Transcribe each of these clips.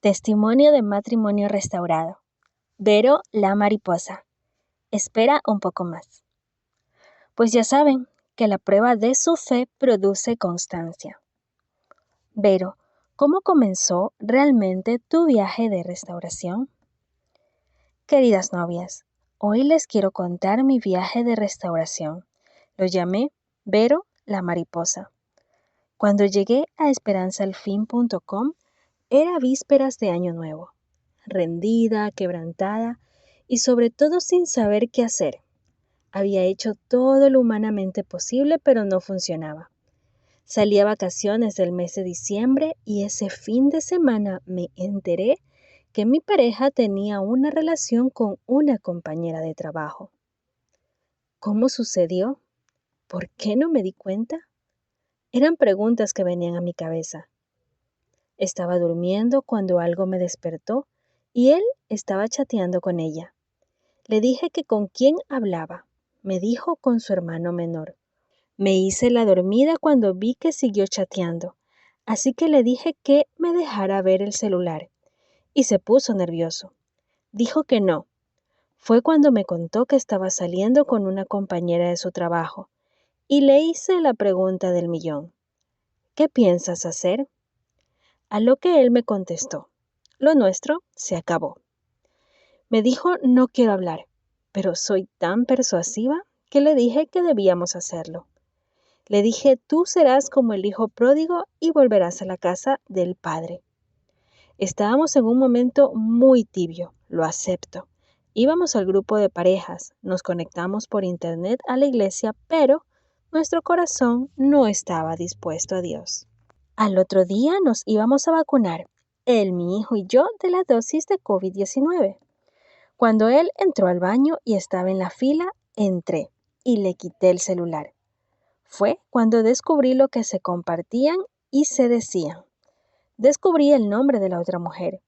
Testimonio de matrimonio restaurado. Vero, la mariposa. Espera un poco más. Pues ya saben que la prueba de su fe produce constancia. Vero, ¿cómo comenzó realmente tu viaje de restauración? Queridas novias, hoy les quiero contar mi viaje de restauración. Lo llamé Vero, la mariposa. Cuando llegué a esperanzalfin.com, era vísperas de Año Nuevo, rendida, quebrantada y sobre todo sin saber qué hacer. Había hecho todo lo humanamente posible, pero no funcionaba. Salí a vacaciones del mes de diciembre y ese fin de semana me enteré que mi pareja tenía una relación con una compañera de trabajo. ¿Cómo sucedió? ¿Por qué no me di cuenta? Eran preguntas que venían a mi cabeza. Estaba durmiendo cuando algo me despertó y él estaba chateando con ella. Le dije que con quién hablaba. Me dijo con su hermano menor. Me hice la dormida cuando vi que siguió chateando, así que le dije que me dejara ver el celular y se puso nervioso. Dijo que no. Fue cuando me contó que estaba saliendo con una compañera de su trabajo y le hice la pregunta del millón. ¿Qué piensas hacer? A lo que él me contestó, lo nuestro se acabó. Me dijo no quiero hablar, pero soy tan persuasiva que le dije que debíamos hacerlo. Le dije tú serás como el hijo pródigo y volverás a la casa del padre. Estábamos en un momento muy tibio, lo acepto. Íbamos al grupo de parejas, nos conectamos por internet a la iglesia, pero nuestro corazón no estaba dispuesto a Dios. Al otro día nos íbamos a vacunar, él, mi hijo y yo, de la dosis de COVID-19. Cuando él entró al baño y estaba en la fila, entré y le quité el celular. Fue cuando descubrí lo que se compartían y se decían. Descubrí el nombre de la otra mujer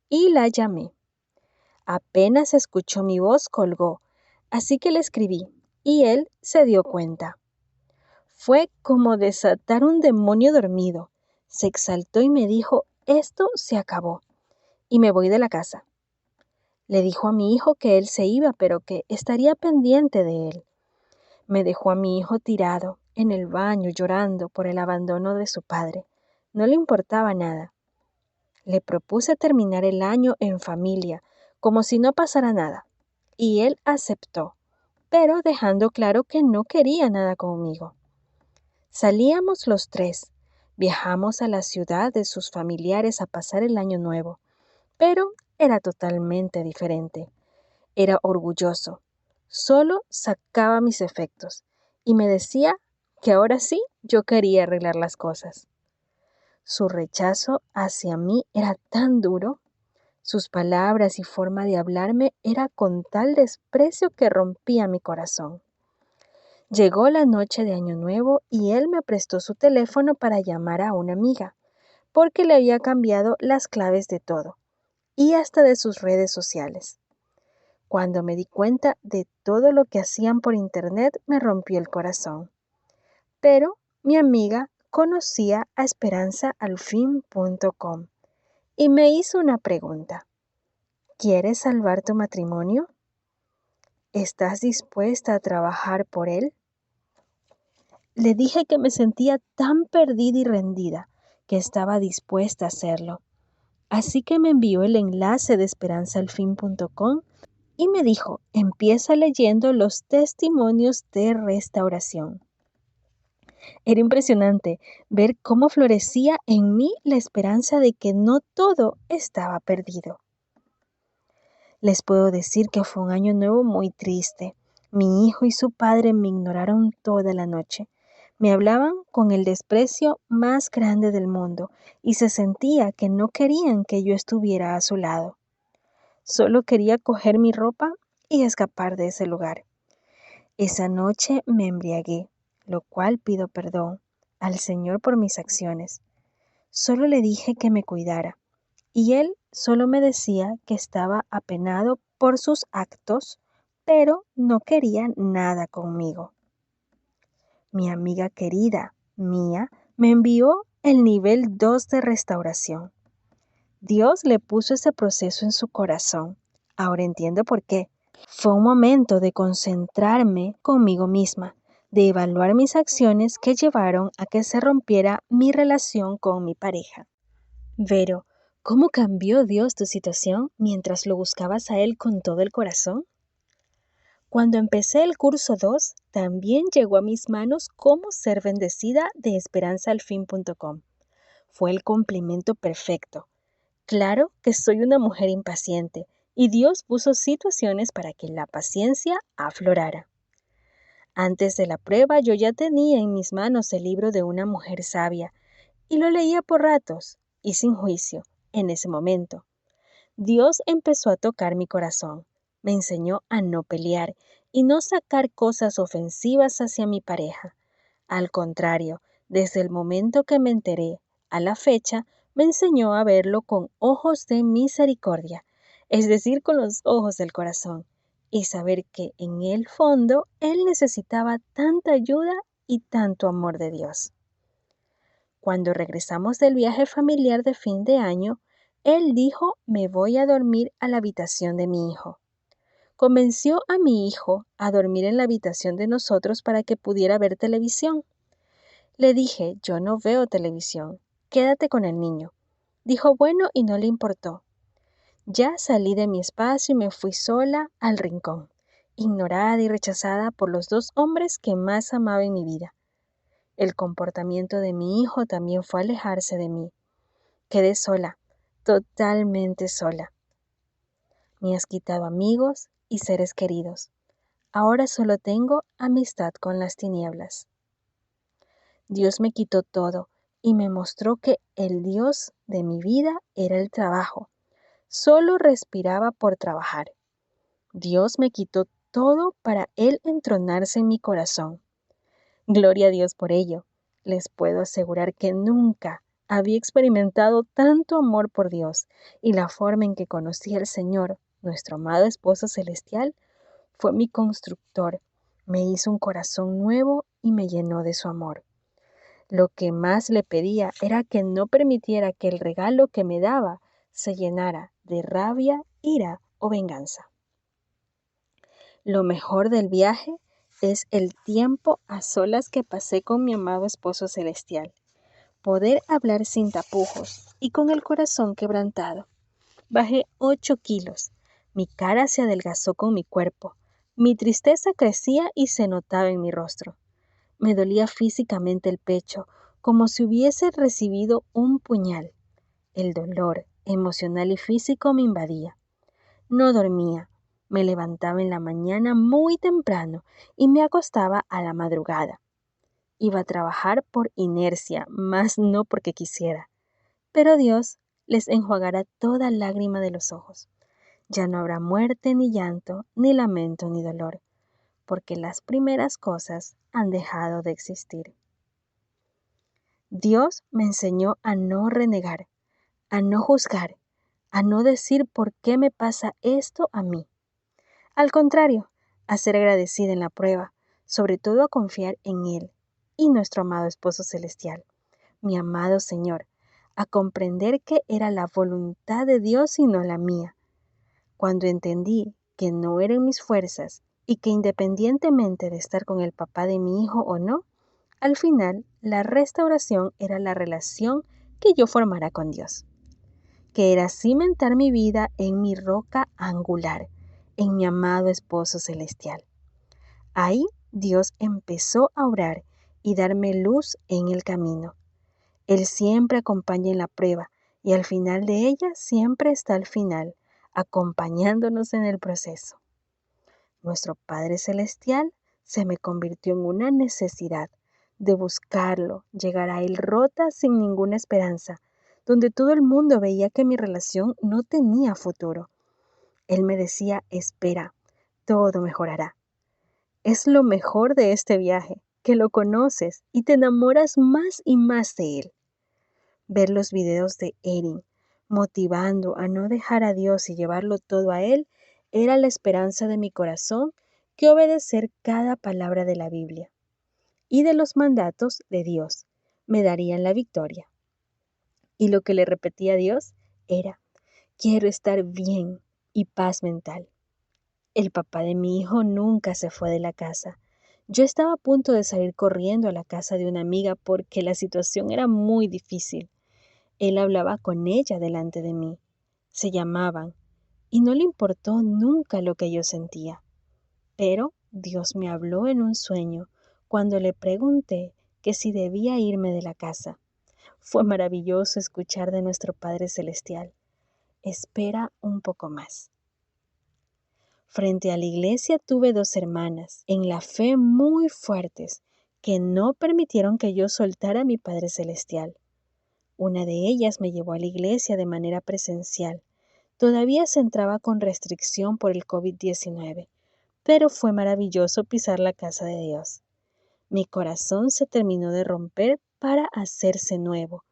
y la llamé. Apenas escuchó mi voz, colgó, así que le escribí y él se dio cuenta. Fue como desatar un demonio dormido. Se exaltó y me dijo, esto se acabó y me voy de la casa. Le dijo a mi hijo que él se iba, pero que estaría pendiente de él. Me dejó a mi hijo tirado en el baño llorando por el abandono de su padre. No le importaba nada. Le propuse terminar el año en familia, como si no pasara nada, y él aceptó, pero dejando claro que no quería nada conmigo. Salíamos los tres, viajamos a la ciudad de sus familiares a pasar el año nuevo, pero era totalmente diferente. Era orgulloso, solo sacaba mis efectos y me decía que ahora sí yo quería arreglar las cosas. Su rechazo hacia mí era tan duro, sus palabras y forma de hablarme era con tal desprecio que rompía mi corazón. Llegó la noche de Año Nuevo y él me prestó su teléfono para llamar a una amiga, porque le había cambiado las claves de todo, y hasta de sus redes sociales. Cuando me di cuenta de todo lo que hacían por internet, me rompió el corazón. Pero mi amiga conocía a esperanzaalfin.com y me hizo una pregunta. ¿Quieres salvar tu matrimonio? ¿Estás dispuesta a trabajar por él? Le dije que me sentía tan perdida y rendida que estaba dispuesta a hacerlo. Así que me envió el enlace de esperanzaalfin.com y me dijo, empieza leyendo los testimonios de restauración. Era impresionante ver cómo florecía en mí la esperanza de que no todo estaba perdido. Les puedo decir que fue un año nuevo muy triste. Mi hijo y su padre me ignoraron toda la noche. Me hablaban con el desprecio más grande del mundo y se sentía que no querían que yo estuviera a su lado. Solo quería coger mi ropa y escapar de ese lugar. Esa noche me embriagué, lo cual pido perdón al Señor por mis acciones. Solo le dije que me cuidara y él solo me decía que estaba apenado por sus actos, pero no quería nada conmigo. Mi amiga querida, Mía, me envió el nivel 2 de restauración. Dios le puso ese proceso en su corazón. Ahora entiendo por qué. Fue un momento de concentrarme conmigo misma, de evaluar mis acciones que llevaron a que se rompiera mi relación con mi pareja. Vero, ¿cómo cambió Dios tu situación mientras lo buscabas a Él con todo el corazón? Cuando empecé el curso 2, también llegó a mis manos Cómo ser bendecida de esperanzaalfin.com. Fue el complemento perfecto. Claro que soy una mujer impaciente y Dios puso situaciones para que la paciencia aflorara. Antes de la prueba yo ya tenía en mis manos el libro de una mujer sabia y lo leía por ratos y sin juicio en ese momento. Dios empezó a tocar mi corazón. Me enseñó a no pelear y no sacar cosas ofensivas hacia mi pareja. Al contrario, desde el momento que me enteré a la fecha, me enseñó a verlo con ojos de misericordia, es decir, con los ojos del corazón, y saber que en el fondo él necesitaba tanta ayuda y tanto amor de Dios. Cuando regresamos del viaje familiar de fin de año, él dijo, me voy a dormir a la habitación de mi hijo. Convenció a mi hijo a dormir en la habitación de nosotros para que pudiera ver televisión. Le dije, yo no veo televisión, quédate con el niño. Dijo bueno y no le importó. Ya salí de mi espacio y me fui sola al rincón, ignorada y rechazada por los dos hombres que más amaba en mi vida. El comportamiento de mi hijo también fue alejarse de mí. Quedé sola, totalmente sola. Me has quitado amigos y seres queridos. Ahora solo tengo amistad con las tinieblas. Dios me quitó todo y me mostró que el Dios de mi vida era el trabajo. Solo respiraba por trabajar. Dios me quitó todo para Él entronarse en mi corazón. Gloria a Dios por ello. Les puedo asegurar que nunca había experimentado tanto amor por Dios y la forma en que conocí al Señor, nuestro amado esposo celestial, fue mi constructor. Me hizo un corazón nuevo y me llenó de su amor. Lo que más le pedía era que no permitiera que el regalo que me daba se llenara de rabia, ira o venganza. Lo mejor del viaje es el tiempo a solas que pasé con mi amado esposo celestial. Poder hablar sin tapujos y con el corazón quebrantado. Bajé 8 kilos. Mi cara se adelgazó con mi cuerpo. Mi tristeza crecía y se notaba en mi rostro. Me dolía físicamente el pecho, como si hubiese recibido un puñal. El dolor emocional y físico me invadía. No dormía. Me levantaba en la mañana muy temprano y me acostaba a la madrugada. Iba a trabajar por inercia, más no porque quisiera. Pero Dios les enjuagará toda lágrima de los ojos. Ya no habrá muerte, ni llanto, ni lamento, ni dolor, porque las primeras cosas han dejado de existir. Dios me enseñó a no renegar, a no juzgar, a no decir por qué me pasa esto a mí. Al contrario, a ser agradecida en la prueba, sobre todo a confiar en Él y nuestro amado esposo celestial, mi amado Señor, a comprender que era la voluntad de Dios y no la mía. Cuando entendí que no eran mis fuerzas y que independientemente de estar con el papá de mi hijo o no, al final la restauración era la relación que yo formara con Dios, que era cimentar mi vida en mi roca angular, en mi amado esposo celestial. Ahí Dios empezó a obrar y darme luz en el camino. Él siempre acompaña en la prueba y al final de ella siempre está al final, acompañándonos en el proceso. Nuestro Padre Celestial se me convirtió en una necesidad de buscarlo, llegar a Él rota sin ninguna esperanza, donde todo el mundo veía que mi relación no tenía futuro. Él me decía, espera, todo mejorará. Es lo mejor de este viaje, que lo conoces y te enamoras más y más de Él. Ver los videos de Erin, motivando a no dejar a Dios y llevarlo todo a Él, era la esperanza de mi corazón que obedecer cada palabra de la Biblia y de los mandatos de Dios me darían la victoria. Y lo que le repetía a Dios era: quiero estar bien y paz mental. El papá de mi hijo nunca se fue de la casa. Yo estaba a punto de salir corriendo a la casa de una amiga porque la situación era muy difícil. Él hablaba con ella delante de mí. Se llamaban y no le importó nunca lo que yo sentía. Pero Dios me habló en un sueño cuando le pregunté que si debía irme de la casa. Fue maravilloso escuchar de nuestro Padre Celestial: espera un poco más. Frente a la iglesia tuve dos hermanas en la fe muy fuertes que no permitieron que yo soltara a mi Padre Celestial. Una de ellas me llevó a la iglesia de manera presencial. Todavía se entraba con restricción por el COVID-19, pero fue maravilloso pisar la casa de Dios. Mi corazón se terminó de romper para hacerse nuevo,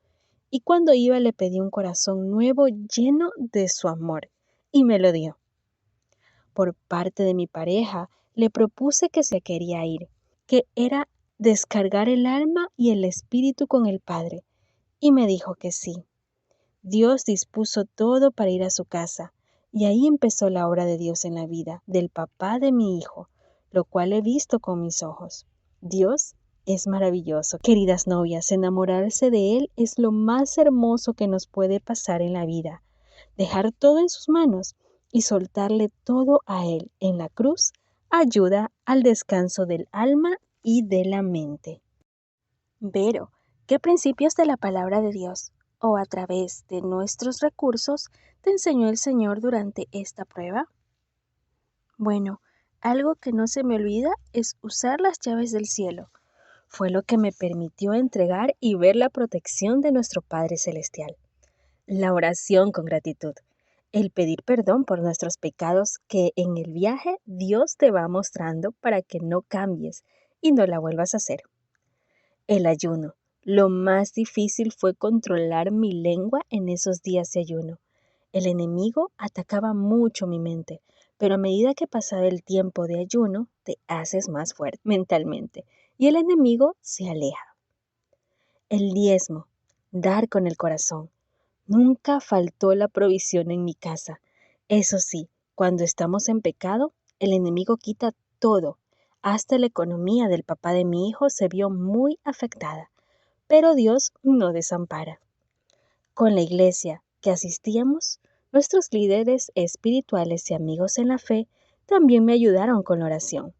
y cuando iba le pedí un corazón nuevo lleno de su amor, y me lo dio. Por parte de mi pareja, le propuse que se quería ir, que era descargar el alma y el espíritu con el Padre, y me dijo que sí. Dios dispuso todo para ir a su casa, y ahí empezó la obra de Dios en la vida del papá de mi hijo, lo cual he visto con mis ojos. Dios es maravilloso. Queridas novias, enamorarse de Él es lo más hermoso que nos puede pasar en la vida. Dejar todo en sus manos y soltarle todo a Él en la cruz ayuda al descanso del alma y de la mente. Vero, ¿qué principios de la palabra de Dios o a través de nuestros recursos te enseñó el Señor durante esta prueba? Bueno, algo que no se me olvida es usar las llaves del cielo. Fue lo que me permitió entregar y ver la protección de nuestro Padre Celestial. La oración con gratitud. El pedir perdón por nuestros pecados que en el viaje Dios te va mostrando para que no cambies y no la vuelvas a hacer. El ayuno. Lo más difícil fue controlar mi lengua en esos días de ayuno. El enemigo atacaba mucho mi mente, pero a medida que pasaba el tiempo de ayuno, te haces más fuerte mentalmente y el enemigo se aleja. El diezmo. Dar con el corazón. Nunca faltó la provisión en mi casa. Eso sí, cuando estamos en pecado, el enemigo quita todo. Hasta la economía del papá de mi hijo se vio muy afectada. Pero Dios no desampara. Con la iglesia que asistíamos, nuestros líderes espirituales y amigos en la fe también me ayudaron con la oración.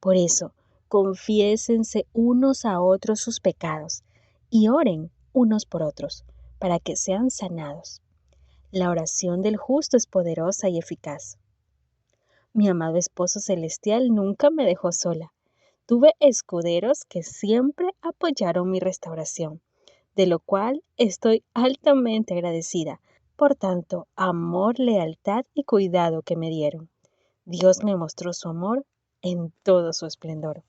Por eso, confiésense unos a otros sus pecados y oren unos por otros para que sean sanados. La oración del justo es poderosa y eficaz. Mi amado esposo celestial nunca me dejó sola. Tuve escuderos que siempre apoyaron mi restauración, de lo cual estoy altamente agradecida por tanto amor, lealtad y cuidado que me dieron. Dios me mostró su amor en todo su esplendor.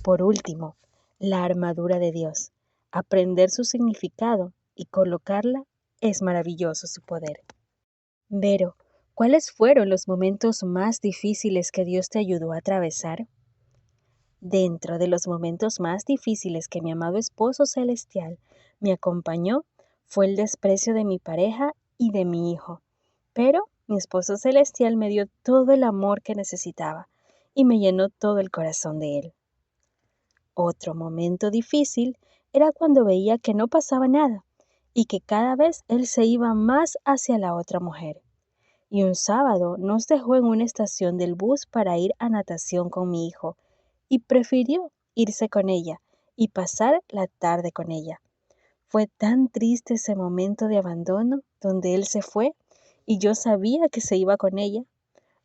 Por último, la armadura de Dios. Aprender su significado y colocarla es maravilloso su poder. Vero, ¿cuáles fueron los momentos más difíciles que Dios te ayudó a atravesar? Dentro de los momentos más difíciles que mi amado esposo celestial me acompañó fue el desprecio de mi pareja y de mi hijo. Pero mi esposo celestial me dio todo el amor que necesitaba y me llenó todo el corazón de él. Otro momento difícil era cuando veía que no pasaba nada y que cada vez él se iba más hacia la otra mujer. Y un sábado nos dejó en una estación del bus para ir a natación con mi hijo y prefirió irse con ella y pasar la tarde con ella. Fue tan triste ese momento de abandono donde él se fue y yo sabía que se iba con ella.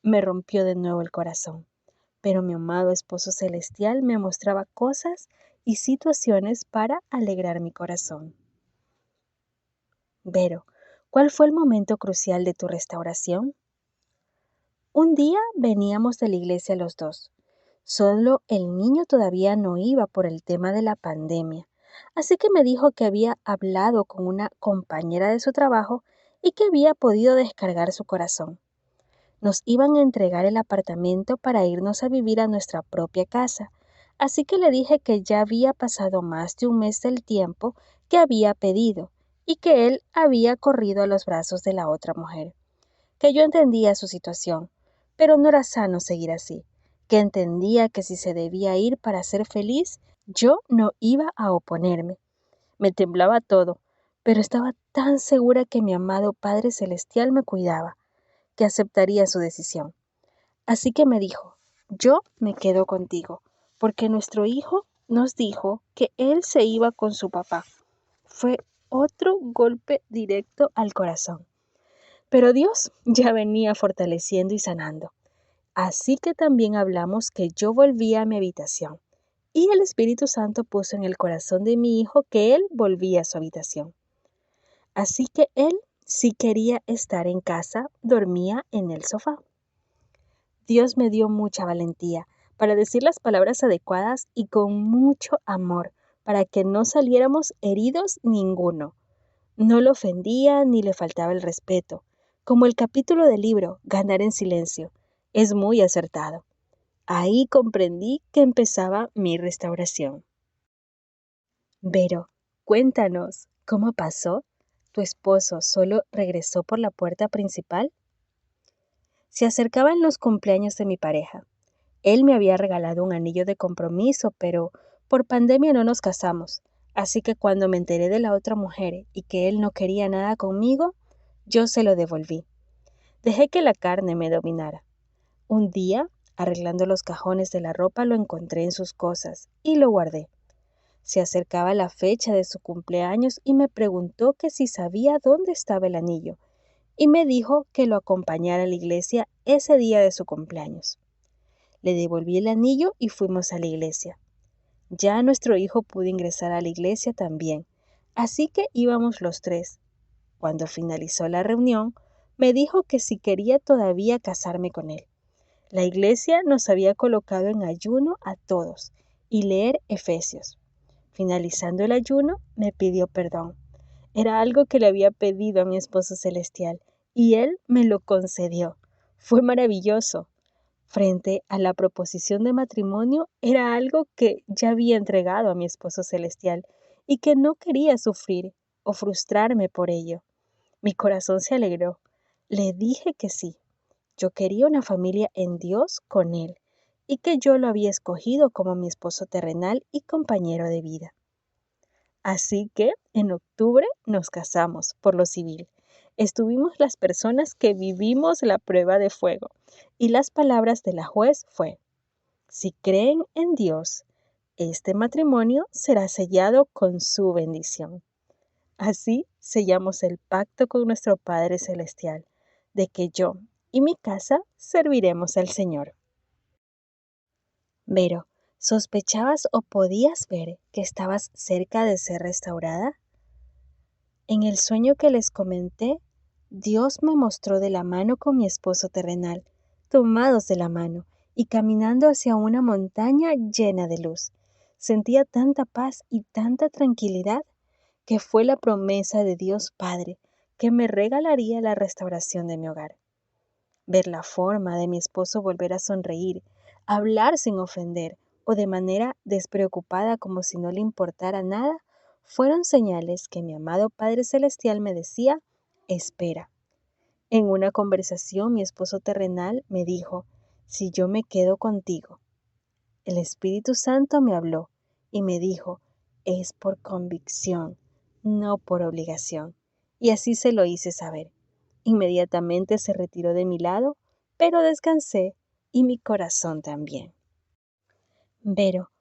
Me rompió de nuevo el corazón. Pero mi amado esposo celestial me mostraba cosas y situaciones para alegrar mi corazón. Vero, ¿cuál fue el momento crucial de tu restauración? Un día veníamos de la iglesia los dos. Solo el niño todavía no iba por el tema de la pandemia, así que me dijo que había hablado con una compañera de su trabajo y que había podido descargar su corazón. Nos iban a entregar el apartamento para irnos a vivir a nuestra propia casa, así que le dije que ya había pasado más de un mes del tiempo que había pedido y que él había corrido a los brazos de la otra mujer, que yo entendía su situación, pero no era sano seguir así, que entendía que si se debía ir para ser feliz, yo no iba a oponerme. Me temblaba todo, pero estaba tan segura que mi amado Padre Celestial me cuidaba, que aceptaría su decisión. Así que me dijo, yo me quedo contigo, porque nuestro hijo nos dijo que él se iba con su papá. Fue otro golpe directo al corazón. Pero Dios ya venía fortaleciendo y sanando. Así que también hablamos que yo volvía a mi habitación. Y el Espíritu Santo puso en el corazón de mi hijo que él volvía a su habitación. Así que él, si quería estar en casa, dormía en el sofá. Dios me dio mucha valentía para decir las palabras adecuadas y con mucho amor, para que no saliéramos heridos ninguno. No lo ofendía ni le faltaba el respeto. Como el capítulo del libro, Ganar en silencio, es muy acertado. Ahí comprendí que empezaba mi restauración. Vero, cuéntanos, ¿cómo pasó? ¿Tu esposo solo regresó por la puerta principal? Se acercaban los cumpleaños de mi pareja. Él me había regalado un anillo de compromiso, pero por pandemia no nos casamos. Así que cuando me enteré de la otra mujer y que él no quería nada conmigo, yo se lo devolví. Dejé que la carne me dominara. Un día, arreglando los cajones de la ropa, lo encontré en sus cosas y lo guardé. Se acercaba la fecha de su cumpleaños y me preguntó que si sabía dónde estaba el anillo, y me dijo que lo acompañara a la iglesia ese día de su cumpleaños. Le devolví el anillo y fuimos a la iglesia. Ya nuestro hijo pudo ingresar a la iglesia también, así que íbamos los tres. Cuando finalizó la reunión, me dijo que si quería todavía casarme con él. La iglesia nos había colocado en ayuno a todos y leer Efesios. Finalizando el ayuno, me pidió perdón. Era algo que le había pedido a mi esposo celestial y él me lo concedió. Fue maravilloso. Frente a la proposición de matrimonio, era algo que ya había entregado a mi esposo celestial y que no quería sufrir o frustrarme por ello. Mi corazón se alegró. Le dije que sí. Yo quería una familia en Dios con él y que yo lo había escogido como mi esposo terrenal y compañero de vida. Así que en octubre nos casamos por lo civil. Estuvimos las personas que vivimos la prueba de fuego y las palabras de la juez fue: si creen en Dios, este matrimonio será sellado con su bendición. Así sellamos el pacto con nuestro Padre Celestial, de que yo y mi casa serviremos al Señor. Vero, ¿sospechabas o podías ver que estabas cerca de ser restaurada? En el sueño que les comenté, Dios me mostró de la mano con mi esposo terrenal, tomados de la mano y caminando hacia una montaña llena de luz. Sentía tanta paz y tanta tranquilidad que fue la promesa de Dios Padre que me regalaría la restauración de mi hogar. Ver la forma de mi esposo volver a sonreír, hablar sin ofender o de manera despreocupada como si no le importara nada, fueron señales que mi amado Padre Celestial me decía: espera. En una conversación mi esposo terrenal me dijo: si yo me quedo contigo. El Espíritu Santo me habló y me dijo: es por convicción, no por obligación. Y así se lo hice saber. Inmediatamente se retiró de mi lado, pero descansé y mi corazón también. Vero,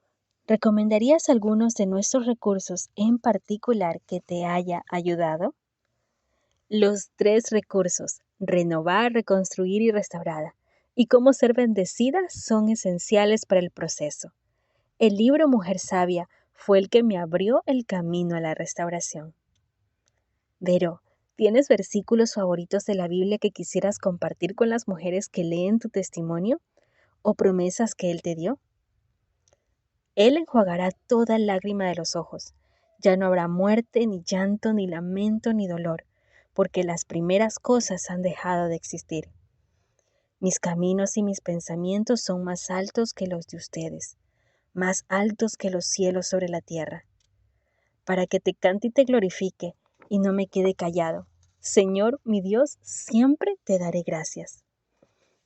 ¿recomendarías algunos de nuestros recursos en particular que te haya ayudado? Los 3 recursos, renovar, reconstruir y restaurada, y cómo ser bendecida son esenciales para el proceso. El libro Mujer Sabia fue el que me abrió el camino a la restauración. Vero, ¿tienes versículos favoritos de la Biblia que quisieras compartir con las mujeres que leen tu testimonio o promesas que Él te dio? Él enjuagará toda lágrima de los ojos. Ya no habrá muerte, ni llanto, ni lamento, ni dolor, porque las primeras cosas han dejado de existir. Mis caminos y mis pensamientos son más altos que los de ustedes, más altos que los cielos sobre la tierra. Para que te cante y te glorifique, y no me quede callado. Señor, mi Dios, siempre te daré gracias.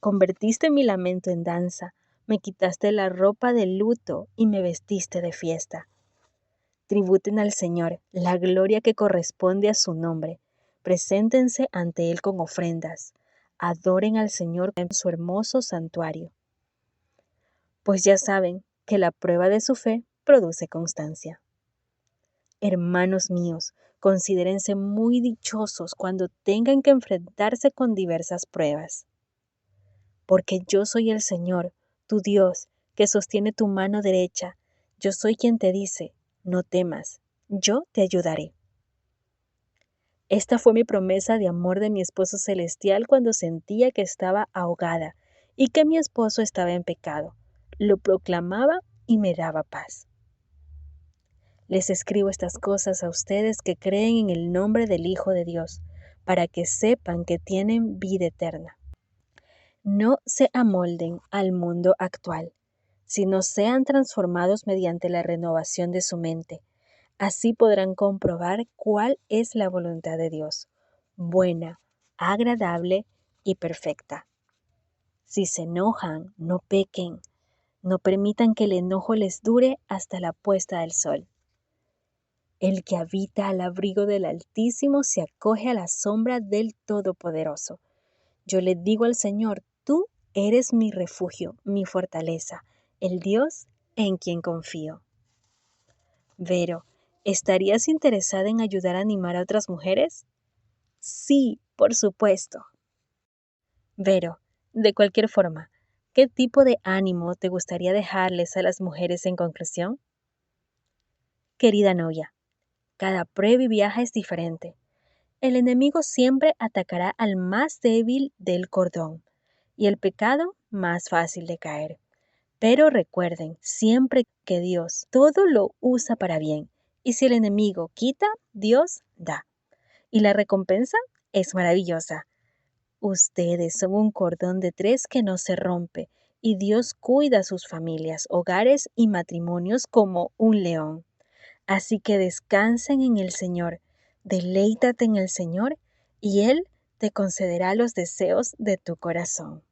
Convertiste mi lamento en danza, me quitaste la ropa de luto y me vestiste de fiesta. Tributen al Señor la gloria que corresponde a su nombre. Preséntense ante Él con ofrendas. Adoren al Señor en su hermoso santuario. Pues ya saben que la prueba de su fe produce constancia. Hermanos míos, considérense muy dichosos cuando tengan que enfrentarse con diversas pruebas. Porque yo soy el Señor, tu Dios, que sostiene tu mano derecha. Yo soy quien te dice, no temas, yo te ayudaré. Esta fue mi promesa de amor de mi esposo celestial cuando sentía que estaba ahogada y que mi esposo estaba en pecado. Lo proclamaba y me daba paz. Les escribo estas cosas a ustedes que creen en el nombre del Hijo de Dios, para que sepan que tienen vida eterna. No se amolden al mundo actual, sino sean transformados mediante la renovación de su mente. Así podrán comprobar cuál es la voluntad de Dios, buena, agradable y perfecta. Si se enojan, no pequen, no permitan que el enojo les dure hasta la puesta del sol. El que habita al abrigo del Altísimo se acoge a la sombra del Todopoderoso. Yo le digo al Señor, tú eres mi refugio, mi fortaleza, el Dios en quien confío. Vero, ¿estarías interesada en ayudar a animar a otras mujeres? Sí, por supuesto. Vero, de cualquier forma, ¿qué tipo de ánimo te gustaría dejarles a las mujeres en conclusión? Querida novia, cada prueba y viaje es diferente. El enemigo siempre atacará al más débil del cordón y el pecado más fácil de caer. Pero recuerden siempre que Dios todo lo usa para bien y si el enemigo quita, Dios da. Y la recompensa es maravillosa. Ustedes son un cordón de tres que no se rompe y Dios cuida sus familias, hogares y matrimonios como un león. Así que descansen en el Señor, deleítate en el Señor y Él te concederá los deseos de tu corazón.